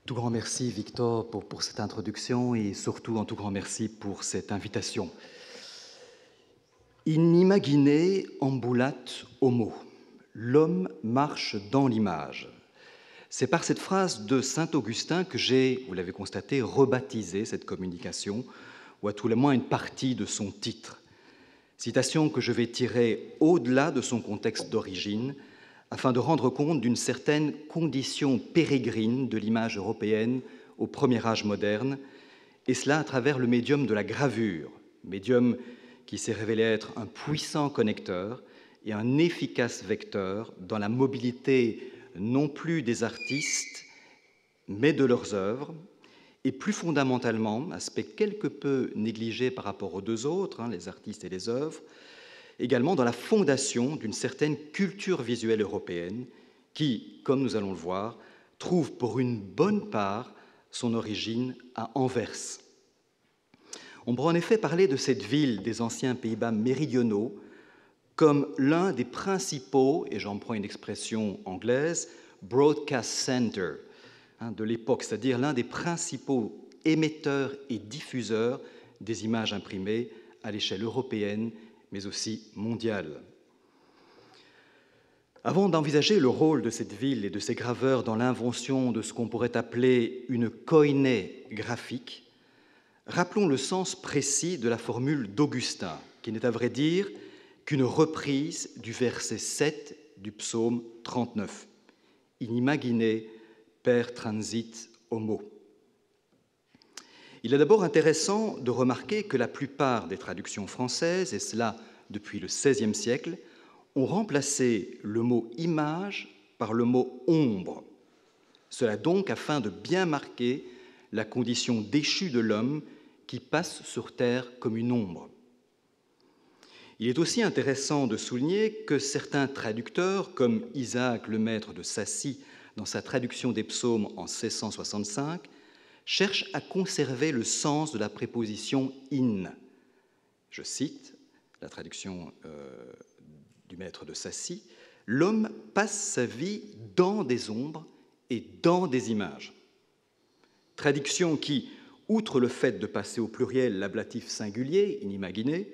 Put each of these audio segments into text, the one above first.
Tout grand merci, Victor, pour cette introduction et surtout un tout grand merci pour cette invitation. In imagine ambulat homo. L'homme marche dans l'image. C'est par cette phrase de saint Augustin que j'ai, vous l'avez constaté, rebaptisé cette communication, ou à tout le moins une partie de son titre. Citation que je vais tirer au-delà de son contexte d'origine, afin de rendre compte d'une certaine condition pérégrine de l'image européenne au premier âge moderne, et cela à travers le médium de la gravure, médium qui s'est révélé être un puissant connecteur et un efficace vecteur dans la mobilité non plus des artistes, mais de leurs œuvres, et plus fondamentalement, aspect quelque peu négligé par rapport aux deux autres, les artistes et les œuvres, également dans la fondation d'une certaine culture visuelle européenne qui, comme nous allons le voir, trouve pour une bonne part son origine à Anvers. On pourrait en effet parler de cette ville des anciens Pays-Bas méridionaux comme l'un des principaux, et j'en prends une expression anglaise, broadcast center de l'époque, c'est-à-dire l'un des principaux émetteurs et diffuseurs des images imprimées à l'échelle européenne mais aussi mondiale. Avant d'envisager le rôle de cette ville et de ses graveurs dans l'invention de ce qu'on pourrait appeler une koiné graphique, rappelons le sens précis de la formule d'Augustin, qui n'est à vrai dire qu'une reprise du verset 7 du psaume 39. In imagine per transit homo. Il est d'abord intéressant de remarquer que la plupart des traductions françaises, et cela depuis le XVIe siècle, ont remplacé le mot « image » par le mot « ombre ». Cela donc afin de bien marquer la condition déchue de l'homme qui passe sur terre comme une ombre. Il est aussi intéressant de souligner que certains traducteurs, comme Isaac Lemaître de Sassy dans sa traduction des psaumes en 1665, cherche à conserver le sens de la préposition « in ». Je cite la traduction du maître de Sassy, « L'homme passe sa vie dans des ombres et dans des images ». Traduction qui, outre le fait de passer au pluriel l'ablatif singulier, in imagine,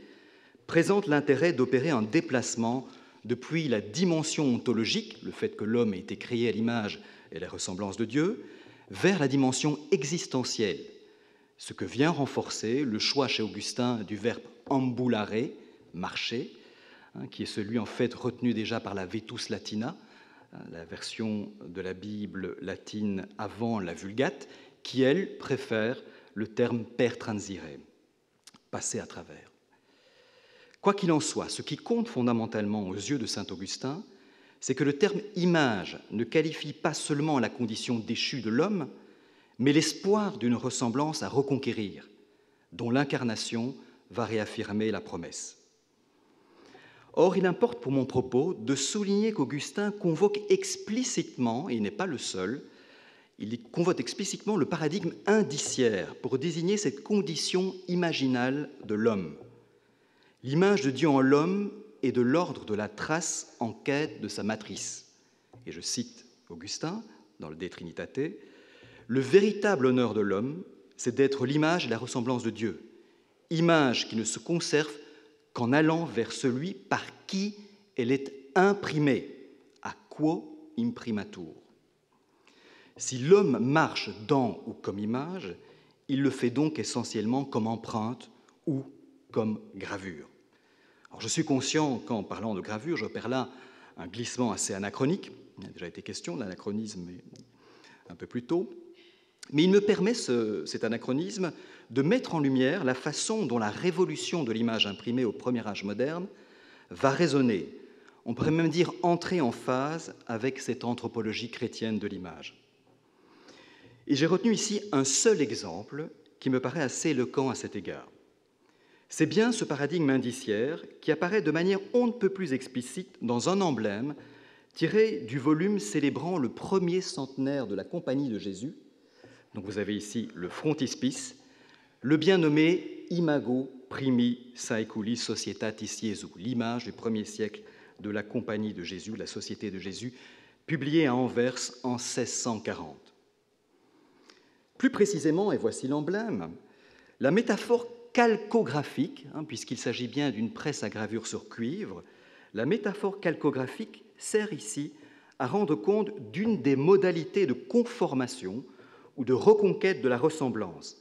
présente l'intérêt d'opérer un déplacement depuis la dimension ontologique, le fait que l'homme ait été créé à l'image et la ressemblance de Dieu, vers la dimension existentielle, ce que vient renforcer le choix chez Augustin du verbe ambulare, marcher, qui est celui en fait retenu déjà par la Vetus Latina, la version de la Bible latine avant la Vulgate, qui, elle, préfère le terme per transire, passer à travers. Quoi qu'il en soit, ce qui compte fondamentalement aux yeux de saint Augustin, c'est que le terme « image » ne qualifie pas seulement la condition déchue de l'homme, mais l'espoir d'une ressemblance à reconquérir, dont l'incarnation va réaffirmer la promesse. Or, il importe pour mon propos de souligner qu'Augustin convoque explicitement, et il n'est pas le seul, il convoque explicitement le paradigme indiciaire pour désigner cette condition imaginale de l'homme. L'image de Dieu en l'homme est de l'ordre de la trace en quête de sa matrice. Et je cite Augustin dans le De Trinitate, « Le véritable honneur de l'homme, c'est d'être l'image et la ressemblance de Dieu, image qui ne se conserve qu'en allant vers celui par qui elle est imprimée, à quo imprimatur. Si l'homme marche dans ou comme image, il le fait donc essentiellement comme empreinte ou comme gravure. Alors, je suis conscient qu'en parlant de gravure, j'opère là un glissement assez anachronique. Il a déjà été question de l'anachronisme un peu plus tôt. Mais il me permet, cet anachronisme, de mettre en lumière la façon dont la révolution de l'image imprimée au premier âge moderne va résonner, on pourrait même dire entrer en phase avec cette anthropologie chrétienne de l'image. Et j'ai retenu ici un seul exemple qui me paraît assez éloquent à cet égard. C'est bien ce paradigme indiciaire qui apparaît de manière on ne peut plus explicite dans un emblème tiré du volume célébrant le premier centenaire de la Compagnie de Jésus. Donc vous avez ici le frontispice, le bien nommé Imago Primi Saeculi Societatis Jesu, l'image du premier siècle de la Compagnie de Jésus, la Société de Jésus, publiée à Anvers en 1640. Plus précisément, et voici l'emblème, la métaphore calcographique, puisqu'il s'agit bien d'une presse à gravure sur cuivre, la métaphore calcographique sert ici à rendre compte d'une des modalités de conformation ou de reconquête de la ressemblance,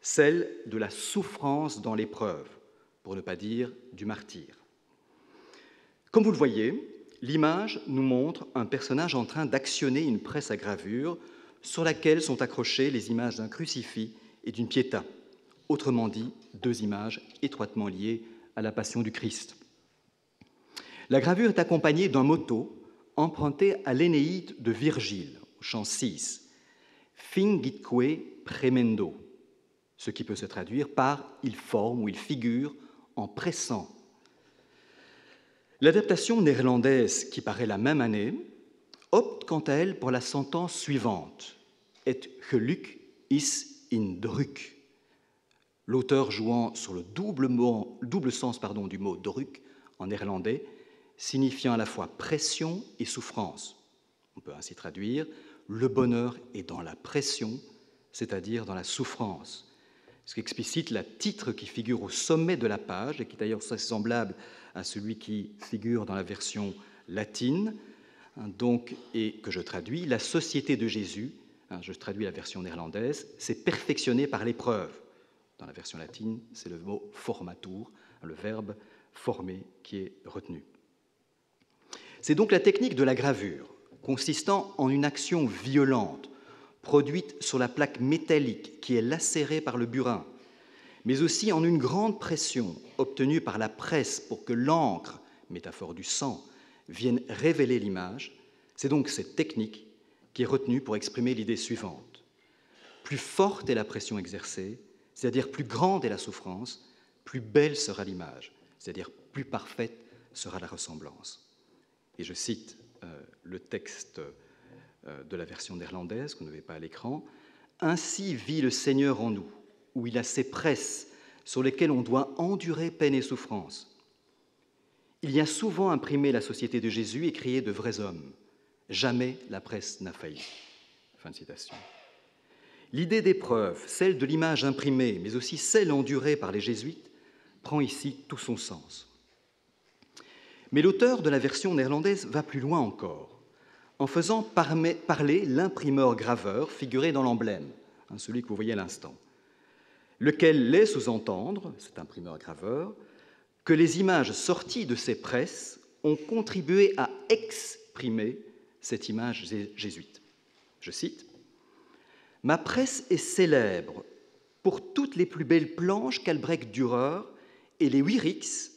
celle de la souffrance dans l'épreuve, pour ne pas dire du martyre. Comme vous le voyez, l'image nous montre un personnage en train d'actionner une presse à gravure sur laquelle sont accrochées les images d'un crucifix et d'une piéta, autrement dit, deux images étroitement liées à la passion du Christ. La gravure est accompagnée d'un motto emprunté à l'Énéide de Virgile, au chant 6, « Fingitque premendo », ce qui peut se traduire par « il forme » ou « il figure en pressant ». L'adaptation néerlandaise, qui paraît la même année, opte quant à elle pour la sentence suivante, « Et geluk is in druk », l'auteur jouant sur le double sens du mot druk en néerlandais, signifiant à la fois pression et souffrance. On peut ainsi traduire « le bonheur est dans la pression, c'est-à-dire dans la souffrance », ce qui explicite le titre qui figure au sommet de la page et qui est d'ailleurs semblable à celui qui figure dans la version latine, donc, et que je traduis, la société de Jésus, je traduis la version néerlandaise, s'est perfectionnée par l'épreuve. Dans la version latine, c'est le mot formatur, le verbe former qui est retenu. C'est donc la technique de la gravure, consistant en une action violente, produite sur la plaque métallique qui est lacérée par le burin, mais aussi en une grande pression obtenue par la presse pour que l'encre, métaphore du sang, vienne révéler l'image. C'est donc cette technique qui est retenue pour exprimer l'idée suivante. Plus forte est la pression exercée, c'est-à-dire plus grande est la souffrance, plus belle sera l'image, c'est-à-dire plus parfaite sera la ressemblance. Et je cite le texte de la version néerlandaise, que vous n'avez pas à l'écran. « Ainsi vit le Seigneur en nous, où il a ses presses sur lesquelles on doit endurer peine et souffrance. Il y a souvent imprimé la société de Jésus et créé de vrais hommes. Jamais la presse n'a failli. » Fin de citation. L'idée d'épreuve, celle de l'image imprimée, mais aussi celle endurée par les jésuites, prend ici tout son sens. Mais l'auteur de la version néerlandaise va plus loin encore, en faisant parler l'imprimeur-graveur figuré dans l'emblème, celui que vous voyez à l'instant, lequel laisse sous-entendre, cet imprimeur-graveur, que les images sorties de ces presses ont contribué à exprimer cette image jésuite. Je cite, « Ma presse est célèbre pour toutes les plus belles planches qu'Albrecht Dürer et les Wierix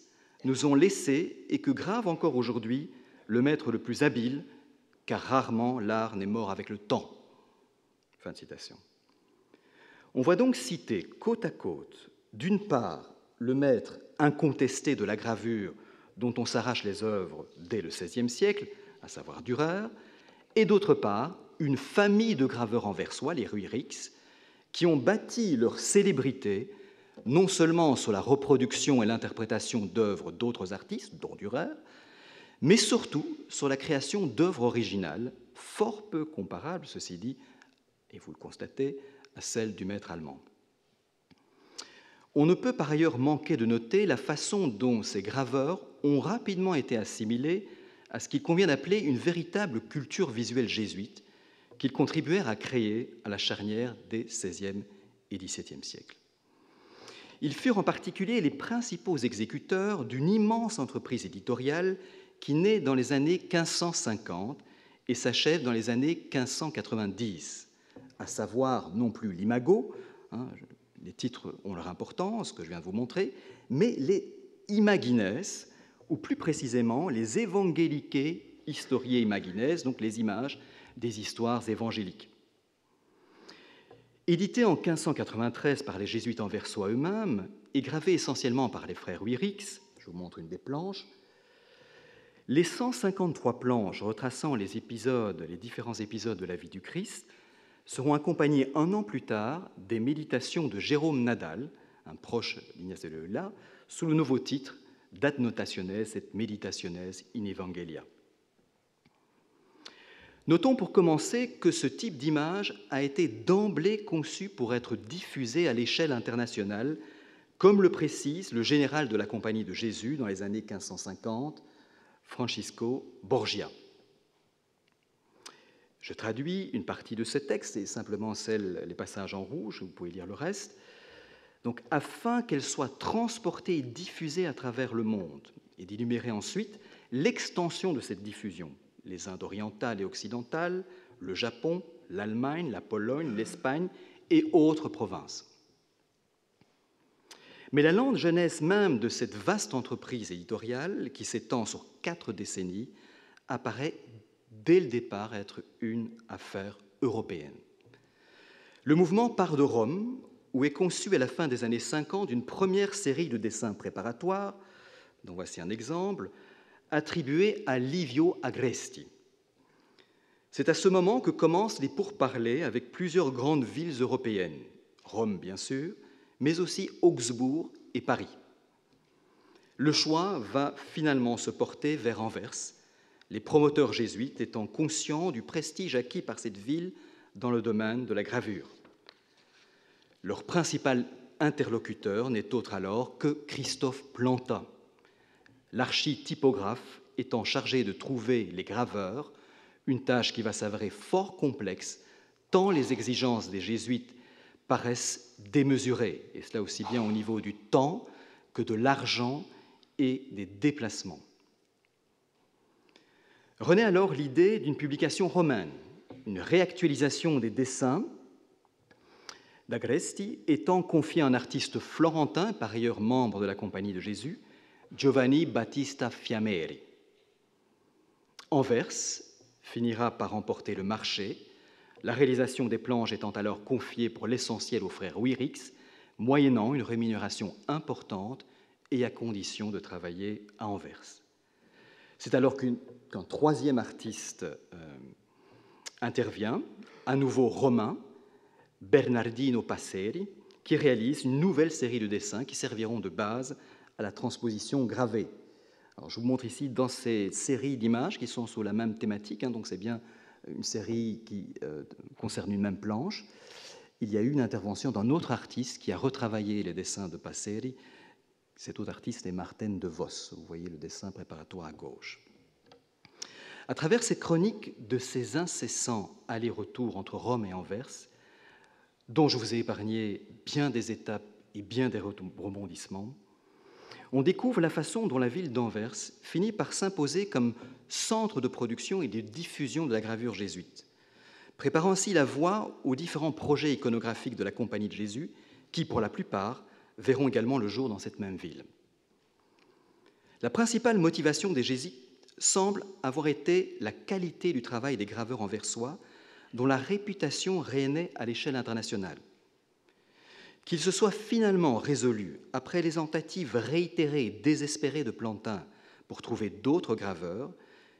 nous ont laissées et que grave encore aujourd'hui le maître le plus habile, car rarement l'art n'est mort avec le temps. » Fin de citation. On voit donc citer côte à côte, d'une part, le maître incontesté de la gravure dont on s'arrache les œuvres dès le XVIe siècle, à savoir Dürer, et d'autre part, une famille de graveurs anversois, les Wierix, qui ont bâti leur célébrité non seulement sur la reproduction et l'interprétation d'œuvres d'autres artistes, dont Dürer, mais surtout sur la création d'œuvres originales, fort peu comparables, ceci dit, et vous le constatez, à celles du maître allemand. On ne peut par ailleurs manquer de noter la façon dont ces graveurs ont rapidement été assimilés à ce qu'il convient d'appeler une véritable culture visuelle jésuite qu'ils contribuèrent à créer à la charnière des XVIe et XVIIe siècles. Ils furent en particulier les principaux exécuteurs d'une immense entreprise éditoriale qui naît dans les années 1550 et s'achève dans les années 1590, à savoir non plus l'Imago, les titres ont leur importance, que je viens de vous montrer, mais les Imagines, ou plus précisément les Evangelicae Historiae Imagines, donc les images des histoires évangéliques. Édité en 1593 par les jésuites anversois eux-mêmes et gravé essentiellement par les frères Wierix, je vous montre une des planches, les 153 planches retraçant les différents épisodes de la vie du Christ seront accompagnées un an plus tard des méditations de Jérôme Nadal, un proche d'Ignace de Loyola, sous le nouveau titre d'Ad Notationes et Meditationes in Evangelia. Notons pour commencer que ce type d'image a été d'emblée conçu pour être diffusé à l'échelle internationale, comme le précise le général de la Compagnie de Jésus dans les années 1550, Francisco Borgia. Je traduis une partie de ce texte, et simplement les passages en rouge, vous pouvez lire le reste. Donc, afin qu'elle soit transportée et diffusée à travers le monde, et d'énumérer ensuite l'extension de cette diffusion, les Indes orientales et occidentales, le Japon, l'Allemagne, la Pologne, l'Espagne et autres provinces. Mais la lente genèse même de cette vaste entreprise éditoriale, qui s'étend sur 4 décennies, apparaît dès le départ être une affaire européenne. Le mouvement part de Rome, où est conçue à la fin des années 50 une première série de dessins préparatoires, dont voici un exemple, attribué à Livio Agresti. C'est à ce moment que commencent les pourparlers avec plusieurs grandes villes européennes, Rome bien sûr, mais aussi Augsbourg et Paris. Le choix va finalement se porter vers Anvers, les promoteurs jésuites étant conscients du prestige acquis par cette ville dans le domaine de la gravure. Leur principal interlocuteur n'est autre alors que Christophe Plantin, l'architypographe étant chargé de trouver les graveurs, une tâche qui va s'avérer fort complexe, tant les exigences des jésuites paraissent démesurées, et cela aussi bien au niveau du temps que de l'argent et des déplacements. Renaît alors l'idée d'une publication romaine, une réactualisation des dessins d'Agresti étant confiée à un artiste florentin, par ailleurs membre de la Compagnie de Jésus, Giovanni Battista Fiameri. Anvers finira par remporter le marché, la réalisation des planches étant alors confiée pour l'essentiel aux frères Wierix, moyennant une rémunération importante et à condition de travailler à Anvers. C'est alors qu'un troisième artiste intervient, à nouveau romain, Bernardino Passeri, qui réalise une nouvelle série de dessins qui serviront de base à la transposition gravée. Alors, je vous montre ici dans ces séries d'images qui sont sous la même thématique, donc c'est bien une série qui concerne une même planche. Il y a eu une intervention d'un autre artiste qui a retravaillé les dessins de Passeri. Cet autre artiste est Martin de Vos. Vous voyez le dessin préparatoire à gauche. À travers ces chroniques de ces incessants allers-retours entre Rome et Anvers, dont je vous ai épargné bien des étapes et bien des rebondissements, on découvre la façon dont la ville d'Anvers finit par s'imposer comme centre de production et de diffusion de la gravure jésuite, préparant ainsi la voie aux différents projets iconographiques de la Compagnie de Jésus, qui, pour la plupart, verront également le jour dans cette même ville. La principale motivation des jésuites semble avoir été la qualité du travail des graveurs anversois, dont la réputation régnait à l'échelle internationale. Qu'il se soit finalement résolu, après les tentatives réitérées et désespérées de Plantin pour trouver d'autres graveurs,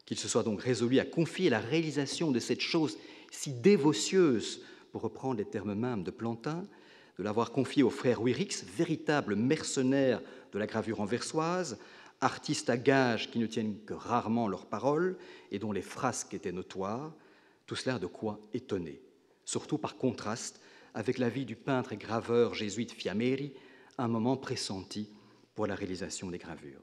qu'il se soit donc résolu à confier la réalisation de cette chose si dévotieuse, pour reprendre les termes mêmes de Plantin, de l'avoir confié aux frères Wierix, véritables mercenaires de la gravure anversoise, artistes à gages qui ne tiennent que rarement leurs paroles et dont les frasques étaient notoires, tout cela a de quoi étonner, surtout par contraste avec la vie du peintre et graveur jésuite Fiameri, un moment pressenti pour la réalisation des gravures.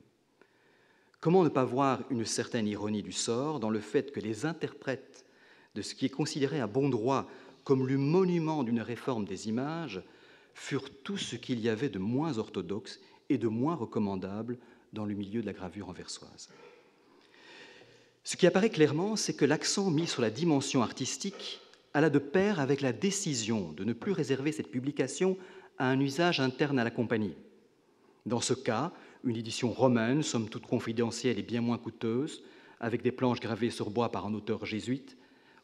Comment ne pas voir une certaine ironie du sort dans le fait que les interprètes de ce qui est considéré à bon droit comme le monument d'une réforme des images furent tout ce qu'il y avait de moins orthodoxe et de moins recommandable dans le milieu de la gravure anversoise. Ce qui apparaît clairement, c'est que l'accent mis sur la dimension artistique alla de pair avec la décision de ne plus réserver cette publication à un usage interne à la compagnie. Dans ce cas, une édition romaine, somme toute confidentielle et bien moins coûteuse, avec des planches gravées sur bois par un auteur jésuite,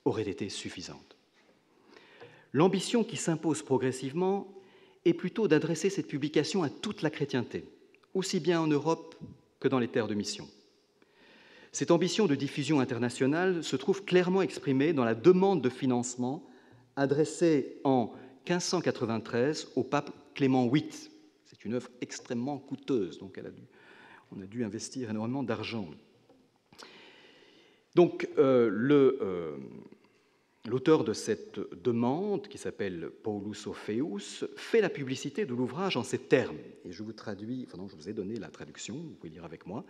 aurait été suffisante. L'ambition qui s'impose progressivement est plutôt d'adresser cette publication à toute la chrétienté, aussi bien en Europe que dans les terres de mission. Cette ambition de diffusion internationale se trouve clairement exprimée dans la demande de financement adressée en 1593 au pape Clément VIII. C'est une œuvre extrêmement coûteuse, donc on a dû investir énormément d'argent. Donc, l'auteur de cette demande, qui s'appelle Paulus Orpheus, fait la publicité de l'ouvrage en ces termes. Et je vous traduis, enfin non, je vous ai donné la traduction, vous pouvez lire avec moi.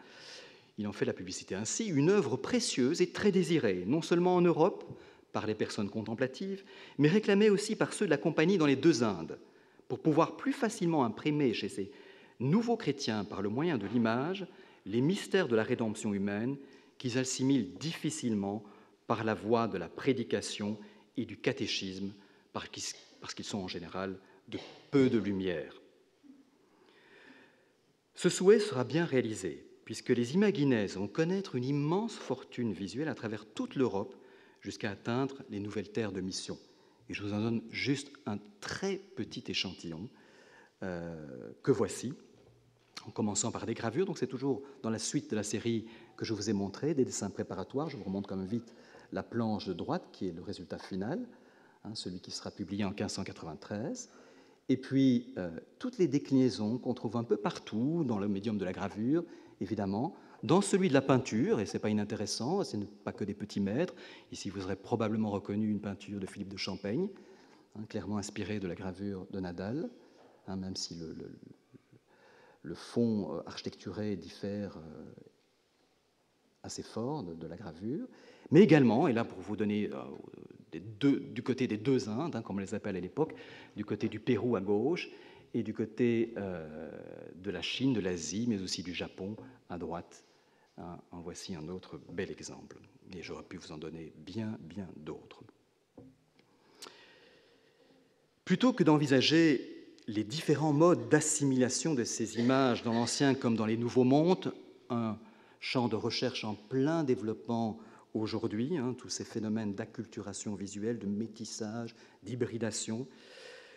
Il en fait la publicité ainsi: une œuvre précieuse et très désirée, non seulement en Europe, par les personnes contemplatives, mais réclamée aussi par ceux de la Compagnie dans les deux Indes, pour pouvoir plus facilement imprimer chez ces nouveaux chrétiens, par le moyen de l'image, les mystères de la rédemption humaine qu'ils assimilent difficilement par la voie de la prédication et du catéchisme, parce qu'ils sont en général de peu de lumière. Ce souhait sera bien réalisé, puisque les Imaginaises vont connaître une immense fortune visuelle à travers toute l'Europe, jusqu'à atteindre les nouvelles terres de mission. Et je vous en donne juste un très petit échantillon que voici, en commençant par des gravures. Donc c'est toujours dans la suite de la série que je vous ai montré, des dessins préparatoires. Je vous remonte quand même vite la planche de droite, qui est le résultat final, celui qui sera publié en 1593. Et puis, toutes les déclinaisons qu'on trouve un peu partout, dans le médium de la gravure, évidemment, dans celui de la peinture, et ce n'est pas inintéressant, ce n'est pas que des petits maîtres. Ici, vous aurez probablement reconnu une peinture de Philippe de Champaigne, clairement inspirée de la gravure de Nadal, même si le fond architecturé diffère assez fort de la gravure, mais également, et là pour vous donner du côté des deux Indes, comme on les appelle à l'époque, du côté du Pérou à gauche, et du côté de la Chine, de l'Asie, mais aussi du Japon à droite. En voici un autre bel exemple. Et j'aurais pu vous en donner bien, bien d'autres. Plutôt que d'envisager les différents modes d'assimilation de ces images dans l'Ancien comme dans les Nouveaux mondes, un champ de recherche en plein développement aujourd'hui, tous ces phénomènes d'acculturation visuelle, de métissage, d'hybridation,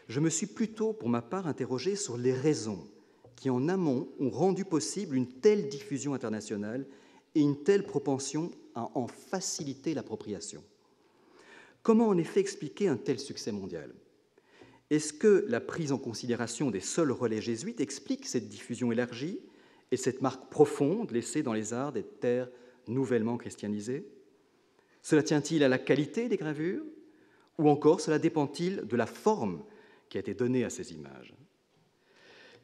je me suis plutôt, pour ma part, interrogé sur les raisons qui, en amont, ont rendu possible une telle diffusion internationale et une telle propension à en faciliter l'appropriation. Comment en effet expliquer un tel succès mondial ? Est-ce que la prise en considération des seuls relais jésuites explique cette diffusion élargie et cette marque profonde laissée dans les arts des terres nouvellement christianisées ? Cela tient-il à la qualité des gravures ? Ou encore cela dépend-il de la forme qui a été donnée à ces images ?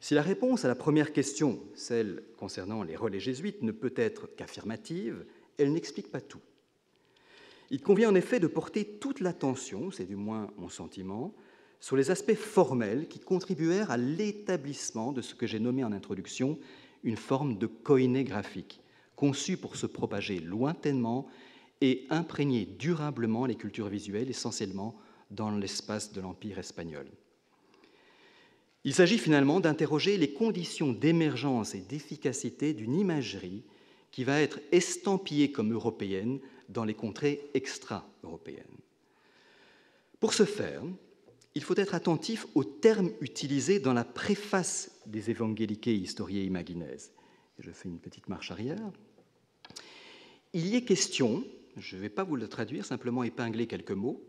Si la réponse à la première question, celle concernant les relais jésuites, ne peut être qu'affirmative, elle n'explique pas tout. Il convient en effet de porter toute l'attention, c'est du moins mon sentiment, sur les aspects formels qui contribuèrent à l'établissement de ce que j'ai nommé en introduction une forme de koiné graphique, conçue pour se propager lointainement et imprégner durablement les cultures visuelles, essentiellement dans l'espace de l'Empire espagnol. Il s'agit finalement d'interroger les conditions d'émergence et d'efficacité d'une imagerie qui va être estampillée comme européenne dans les contrées extra-européennes. Pour ce faire, il faut être attentif aux termes utilisés dans la préface des Evangelicae Historiae Imagines. Je fais une petite marche arrière. Il y est question, je ne vais pas vous le traduire, simplement épingler quelques mots,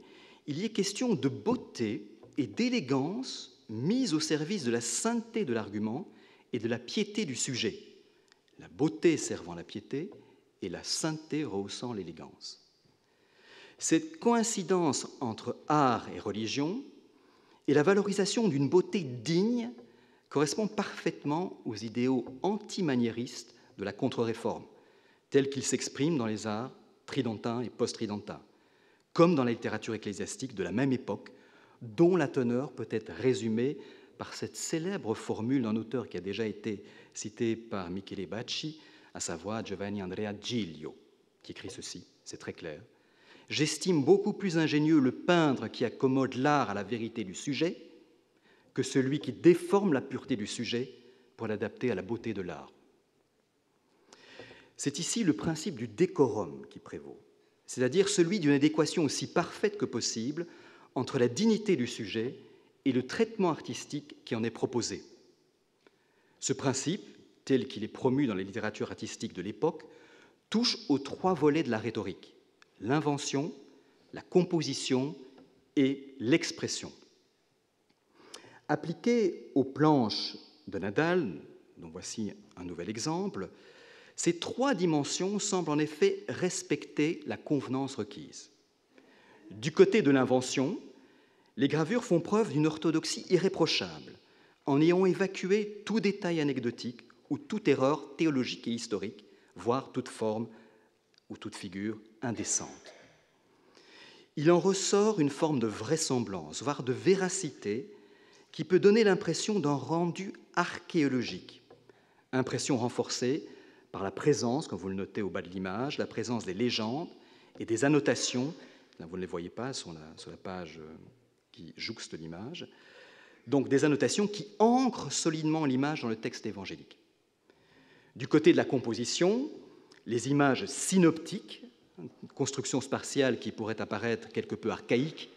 il y est question de beauté et d'élégance mise au service de la sainteté de l'argument et de la piété du sujet, la beauté servant la piété et la sainteté rehaussant l'élégance. Cette coïncidence entre art et religion et la valorisation d'une beauté digne correspond parfaitement aux idéaux antimaniéristes de la contre-réforme, tels qu'ils s'expriment dans les arts tridentins et post-tridentins, comme dans la littérature ecclésiastique de la même époque, dont la teneur peut être résumée par cette célèbre formule d'un auteur qui a déjà été cité par Michele Bacci, à savoir Giovanni Andrea Giglio, qui écrit ceci, c'est très clair. « J'estime beaucoup plus ingénieux le peintre qui accommode l'art à la vérité du sujet que celui qui déforme la pureté du sujet pour l'adapter à la beauté de l'art. » C'est ici le principe du décorum qui prévaut, c'est-à-dire celui d'une adéquation aussi parfaite que possible entre la dignité du sujet et le traitement artistique qui en est proposé. Ce principe, tel qu'il est promu dans les littératures artistiques de l'époque, touche aux trois volets de la rhétorique, l'invention, la composition et l'expression. Appliqué aux planches de Nadal, dont voici un nouvel exemple, Ces trois dimensions semblent en effet respecter la convenance requise. Du côté de l'invention, les gravures font preuve d'une orthodoxie irréprochable, en ayant évacué tout détail anecdotique ou toute erreur théologique et historique, voire toute forme ou toute figure indécente. Il en ressort une forme de vraisemblance, voire de véracité, qui peut donner l'impression d'un rendu archéologique, impression renforcée par la présence, comme vous le notez au bas de l'image, la présence des légendes et des annotations, là vous ne les voyez pas sur la page qui jouxte l'image, donc des annotations qui ancrent solidement l'image dans le texte évangélique. Du côté de la composition, les images synoptiques, une construction spatiale qui pourrait apparaître quelque peu archaïque,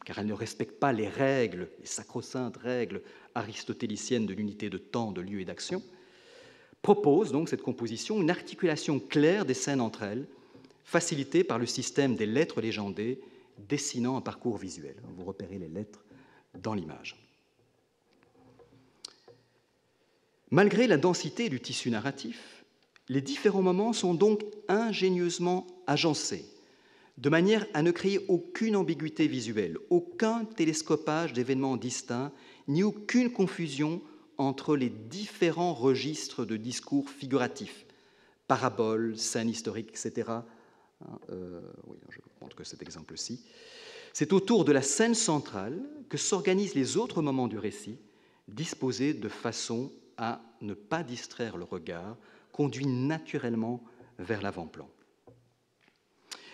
car elle ne respecte pas les règles, les sacro-saintes règles aristotéliciennes de l'unité de temps, de lieu et d'action, propose donc cette composition une articulation claire des scènes entre elles, facilitée par le système des lettres légendées dessinant un parcours visuel. Vous repérez les lettres dans l'image. Malgré la densité du tissu narratif, les différents moments sont donc ingénieusement agencés, de manière à ne créer aucune ambiguïté visuelle, aucun télescopage d'événements distincts, ni aucune confusion entre les différents registres de discours figuratifs, paraboles, scènes historiques, etc. Oui, je vous montre que cet exemple-ci. C'est autour de la scène centrale que s'organisent les autres moments du récit, disposés de façon à ne pas distraire le regard, conduit naturellement vers l'avant-plan.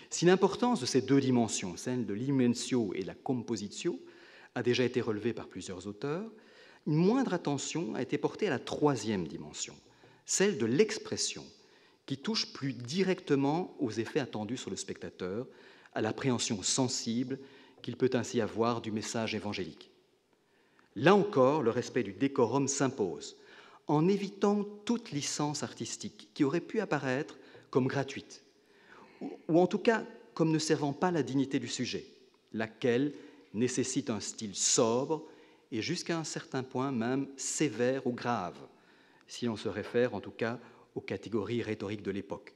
Si l'importance de ces deux dimensions, celle de l'immensio et la compositio, a déjà été relevée par plusieurs auteurs, une moindre attention a été portée à la troisième dimension, celle de l'expression, qui touche plus directement aux effets attendus sur le spectateur, à l'appréhension sensible qu'il peut ainsi avoir du message évangélique. Là encore, le respect du décorum s'impose, en évitant toute licence artistique qui aurait pu apparaître comme gratuite, ou en tout cas comme ne servant pas la dignité du sujet, laquelle nécessite un style sobre et jusqu'à un certain point même sévère ou grave, si l'on se réfère en tout cas aux catégories rhétoriques de l'époque.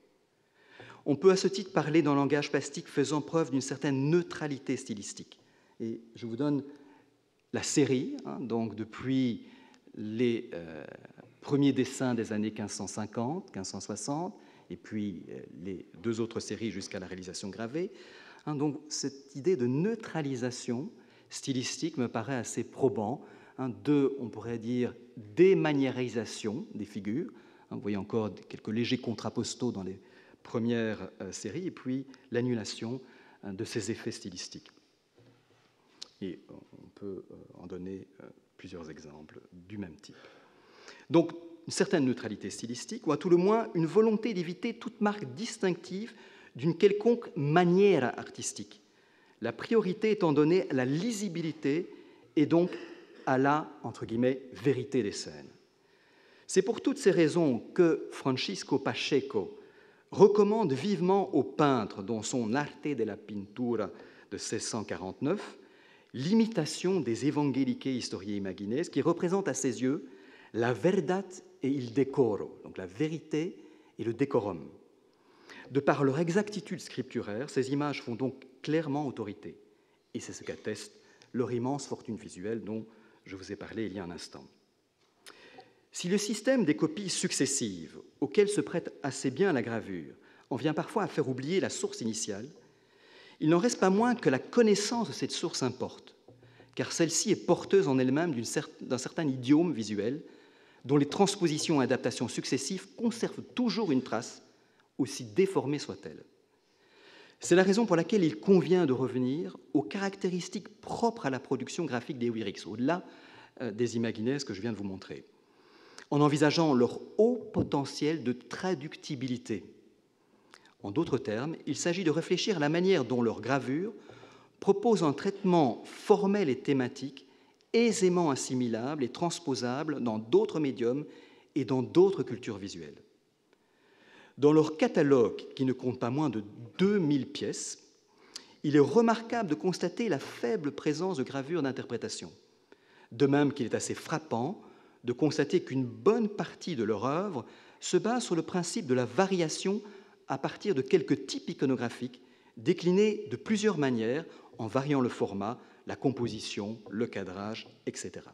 On peut à ce titre parler d'un langage plastique faisant preuve d'une certaine neutralité stylistique. Et je vous donne la série, donc depuis les premiers dessins des années 1550, 1560, et puis les deux autres séries jusqu'à la réalisation gravée. Donc cette idée de neutralisation stylistique me paraît assez probant. De, on pourrait dire, démaniérisation des figures. Vous voyez encore quelques légers contrapostaux dans les premières séries, et puis l'annulation de ces effets stylistiques. Et on peut en donner plusieurs exemples du même type. Donc, une certaine neutralité stylistique, ou à tout le moins une volonté d'éviter toute marque distinctive d'une quelconque manière artistique, la priorité étant donnée à la lisibilité et donc à la, entre guillemets, vérité des scènes. C'est pour toutes ces raisons que Francisco Pacheco recommande vivement aux peintres, dans son Arte de la Pintura de 1649, l'imitation des Evangelicae Historiae Imagines, qui représente à ses yeux la verdad et il decoro, donc la vérité et le décorum. De par leur exactitude scripturaire, ces images font donc clairement autorité, et c'est ce qu'atteste leur immense fortune visuelle dont je vous ai parlé il y a un instant. Si le système des copies successives, auquel se prête assez bien la gravure, en vient parfois à faire oublier la source initiale, il n'en reste pas moins que la connaissance de cette source importe, car celle-ci est porteuse en elle-même d'un certain idiome visuel dont les transpositions et adaptations successives conservent toujours une trace, aussi déformée soit-elle. C'est la raison pour laquelle il convient de revenir aux caractéristiques propres à la production graphique des Wierix, au-delà des imagines que je viens de vous montrer, en envisageant leur haut potentiel de traductibilité. En d'autres termes, il s'agit de réfléchir à la manière dont leur gravure propose un traitement formel et thématique aisément assimilable et transposable dans d'autres médiums et dans d'autres cultures visuelles. Dans leur catalogue, qui ne compte pas moins de 2000 pièces, il est remarquable de constater la faible présence de gravures d'interprétation. De même qu'il est assez frappant de constater qu'une bonne partie de leur œuvre se base sur le principe de la variation à partir de quelques types iconographiques déclinés de plusieurs manières en variant le format, la composition, le cadrage, etc.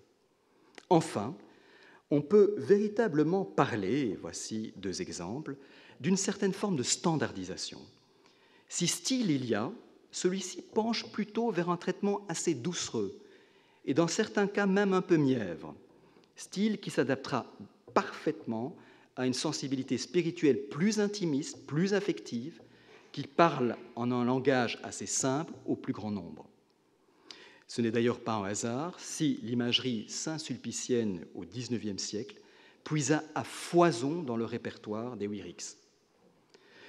Enfin, on peut véritablement parler, et voici deux exemples, d'une certaine forme de standardisation. Si style il y a, celui-ci penche plutôt vers un traitement assez doucereux, et dans certains cas même un peu mièvre, style qui s'adaptera parfaitement à une sensibilité spirituelle plus intimiste, plus affective, qui parle en un langage assez simple au plus grand nombre. Ce n'est d'ailleurs pas un hasard si l'imagerie saint-sulpicienne au XIXe siècle puisa à foison dans le répertoire des Wierix.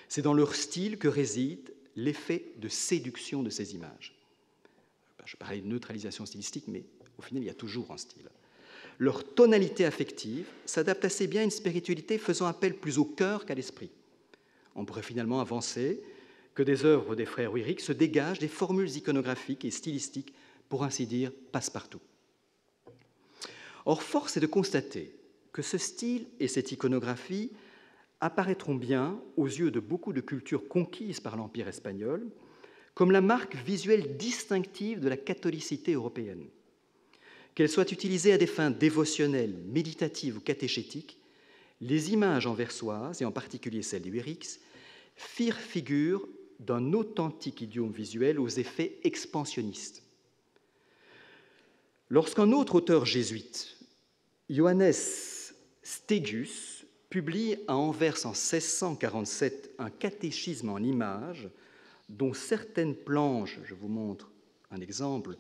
C'est dans leur style que réside l'effet de séduction de ces images. Je parlais de neutralisation stylistique, mais au final, il y a toujours un style. Leur tonalité affective s'adapte assez bien à une spiritualité faisant appel plus au cœur qu'à l'esprit. On pourrait finalement avancer que des œuvres des frères Wierix se dégagent des formules iconographiques et stylistiques, pour ainsi dire, passe-partout. Or, force est de constater que ce style et cette iconographie apparaîtront bien aux yeux de beaucoup de cultures conquises par l'Empire espagnol comme la marque visuelle distinctive de la catholicité européenne. Qu'elles soient utilisées à des fins dévotionnelles, méditatives ou catéchétiques, les images anversoises, et en particulier celles des Wierix, firent figure d'un authentique idiome visuel aux effets expansionnistes. Lorsqu'un autre auteur jésuite, Johannes Stegius, publie à Anvers en 1647 un catéchisme en images dont certaines planches, je vous montre un exemple,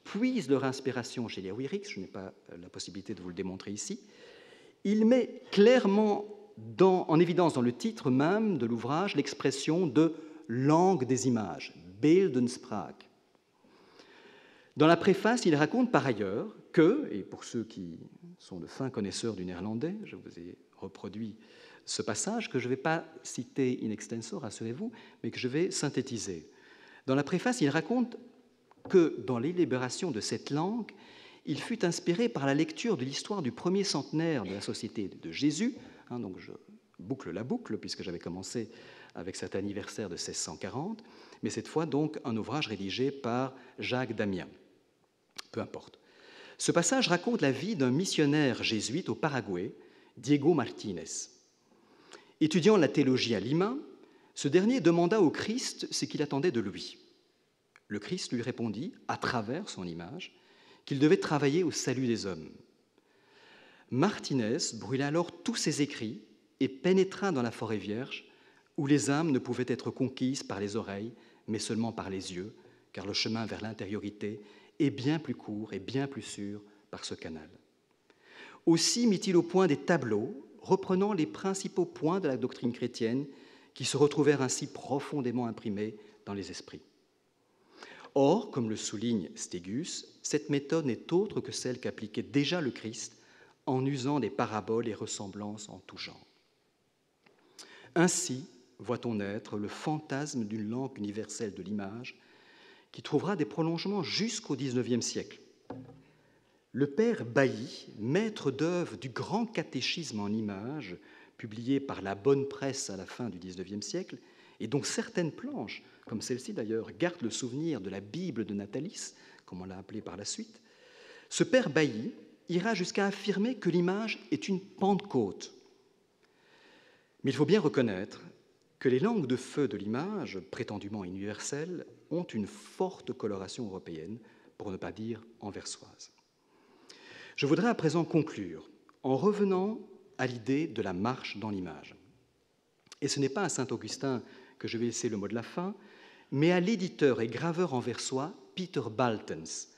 puisent leur inspiration chez les Wierix, je n'ai pas la possibilité de vous le démontrer ici, il met clairement en évidence dans le titre même de l'ouvrage l'expression de « langue des images », Bildensprache. Dans la préface, il raconte par ailleurs que, et pour ceux qui sont de fins connaisseurs du néerlandais, je vous ai reproduit ce passage que je ne vais pas citer in extenso, rassurez-vous, mais que je vais synthétiser. Dans la préface, il raconte que dans l'élaboration de cette langue, il fut inspiré par la lecture de l'histoire du premier centenaire de la Société de Jésus, donc je boucle la boucle, puisque j'avais commencé avec cet anniversaire de 1640, mais cette fois donc un ouvrage rédigé par Jacques Damien. Peu importe. Ce passage raconte la vie d'un missionnaire jésuite au Paraguay, Diego Martínez. Étudiant la théologie à Lima, ce dernier demanda au Christ ce qu'il attendait de lui. Le Christ lui répondit, à travers son image, qu'il devait travailler au salut des hommes. Martínez brûla alors tous ses écrits et pénétra dans la forêt vierge, où les âmes ne pouvaient être conquises par les oreilles, mais seulement par les yeux, car le chemin vers l'intériorité est bien plus court et bien plus sûr par ce canal. Aussi mit-il au point des tableaux reprenant les principaux points de la doctrine chrétienne qui se retrouvèrent ainsi profondément imprimés dans les esprits. Or, comme le souligne Stegius, cette méthode n'est autre que celle qu'appliquait déjà le Christ en usant des paraboles et ressemblances en tout genre. Ainsi voit-on naître le fantasme d'une langue universelle de l'image qui trouvera des prolongements jusqu'au XIXe siècle. Le père Bailly, maître d'œuvre du grand catéchisme en images, publié par la Bonne Presse à la fin du XIXe siècle, et dont certaines planches, comme celle-ci d'ailleurs, gardent le souvenir de la Bible de Natalis, comme on l'a appelée par la suite, ce père Bailly ira jusqu'à affirmer que l'image est une Pentecôte. Mais il faut bien reconnaître que les langues de feu de l'image, prétendument universelles, ont une forte coloration européenne, pour ne pas dire anversoise. Je voudrais à présent conclure en revenant à l'idée de la marche dans l'image. Et ce n'est pas à Saint-Augustin que je vais laisser le mot de la fin, mais à l'éditeur et graveur anversois Peter Baltens,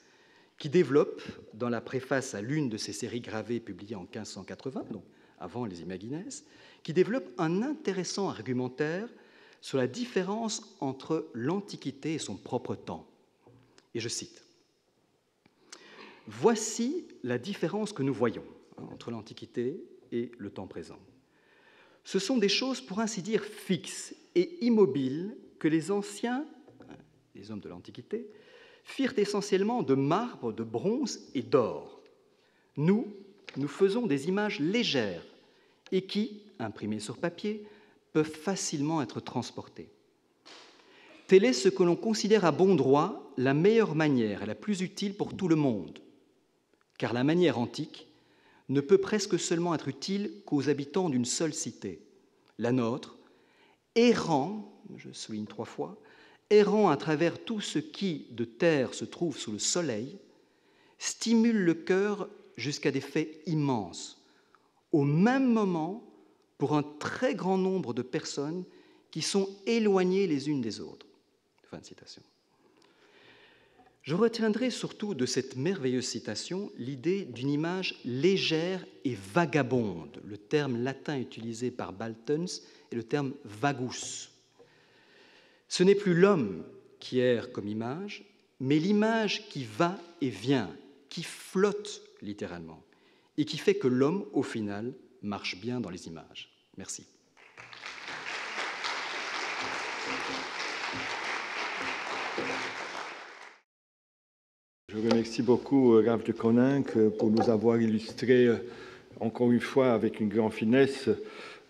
qui développe, dans la préface à l'une de ses séries gravées publiées en 1580, donc avant les Imagines, qui développe un intéressant argumentaire sur la différence entre l'Antiquité et son propre temps. Et je cite, « Voici la différence que nous voyons entre l'Antiquité et le temps présent. Ce sont des choses, pour ainsi dire, fixes et immobiles que les anciens, les hommes de l'Antiquité, firent essentiellement de marbre, de bronze et d'or. Nous faisons des images légères et qui, imprimés sur papier, peuvent facilement être transportés. Tel est ce que l'on considère à bon droit la meilleure manière et la plus utile pour tout le monde, car la manière antique ne peut presque seulement être utile qu'aux habitants d'une seule cité. La nôtre, errant, je souligne 3 fois, errant à travers tout ce qui de terre se trouve sous le soleil, stimule le cœur jusqu'à des faits immenses, au même moment pour un très grand nombre de personnes qui sont éloignées les unes des autres. Fin de citation. Je retiendrai surtout de cette merveilleuse citation l'idée d'une image légère et vagabonde. Le terme latin utilisé par Baltens est le terme vagus. Ce n'est plus l'homme qui erre comme image, mais l'image qui va et vient, qui flotte littéralement, et qui fait que l'homme, au final, marche bien dans les images. Merci. Je remercie beaucoup Raph de Koninck pour nous avoir illustré, encore une fois, avec une grande finesse,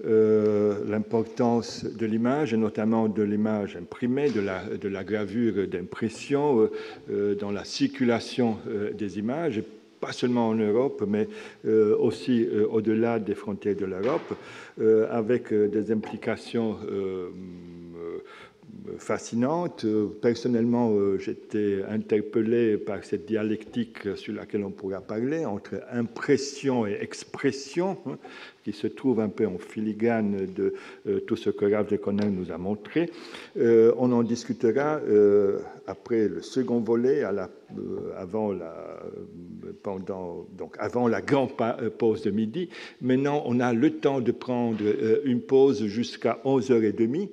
l'importance de l'image, et notamment de l'image imprimée, de la gravure d'impression dans la circulation des images, pas seulement en Europe, mais aussi au-delà des frontières de l'Europe, avec des implications fascinante. Personnellement, j'étais interpellé par cette dialectique sur laquelle on pourra parler, entre impression et expression, qui se trouve un peu en filigrane de tout ce que Raph de Koninck nous a montré. On en discutera après le second volet, avant la grande pause de midi. Maintenant, on a le temps de prendre une pause jusqu'à 11h30.